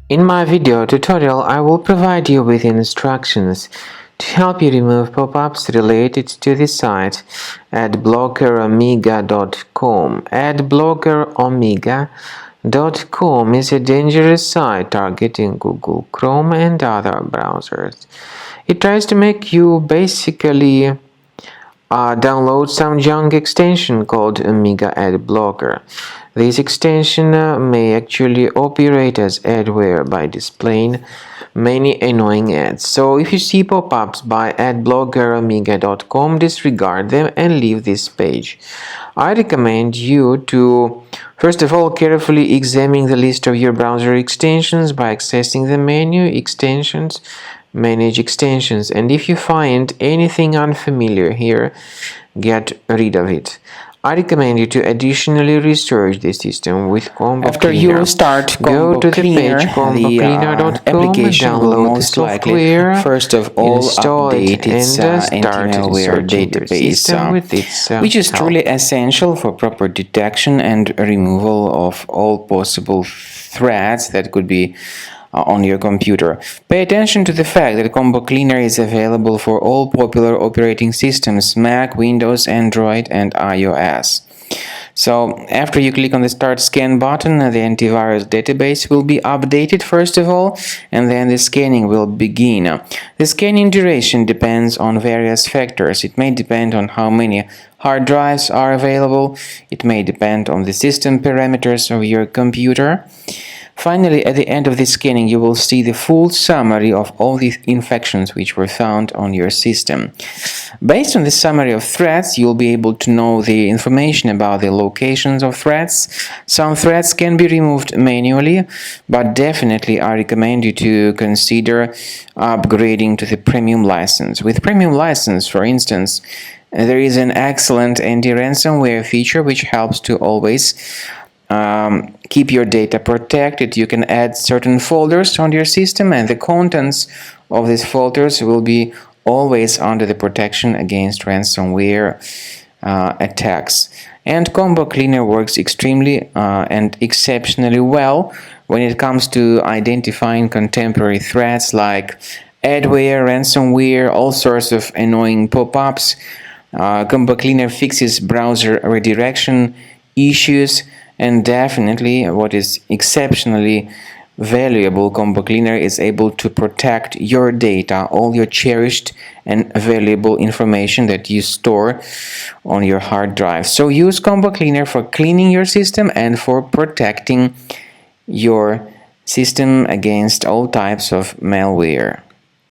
In my video tutorial, I will provide you with instructions to help you remove pop-ups related to the site adblockeromega.com. Adblockeromega.com is a dangerous site targeting Google Chrome and other browsers. It tries to make you basically download some junk extension called Omega Ad Blocker. This extension may actually operate as adware by displaying many annoying ads. So if you see pop-ups by adblockeromega.com, disregard them and leave this page. I recommend you to first of all carefully examine the list of your browser extensions by accessing the menu Extensions, Manage Extensions, and if you find anything unfamiliar here, get rid of it. I recommend you to additionally research the system with Combo After Cleaner. you start Go Combo to the Cleaner, page combocleaner.com, application will download the most likely software, first of all install update it, its and start anti-malware searching your system database, with its which is help. truly essential for proper detection and removal of all possible threats that could be on your computer. Pay attention to the fact that Combo Cleaner is available for all popular operating systems: Mac, Windows, Android, and iOS. So after you click on the Start Scan button, the antivirus database will be updated first of all, and then the scanning will begin. The scanning duration depends on various factors. It may depend on how many hard drives are available. It may depend on the system parameters of your computer. Finally, at the end of the scanning, you will see the full summary of all the infections which were found on your system. Based on the summary of threats, you'll be able to know the information about the locations of threats. Some threats can be removed manually, but definitely I recommend you to consider upgrading to the premium license. With premium license, for instance, there is an excellent anti-ransomware feature which helps to always keep your data protected. You can add certain folders on your system, and the contents of these folders will be always under the protection against ransomware attacks. And Combo Cleaner works extremely and exceptionally well when it comes to identifying contemporary threats like adware, ransomware, all sorts of annoying pop-ups. Combo Cleaner fixes browser redirection issues. And definitely, what is exceptionally valuable, Combo Cleaner is able to protect your data, all your cherished and valuable information that you store on your hard drive. So use Combo Cleaner for cleaning your system and for protecting your system against all types of malware.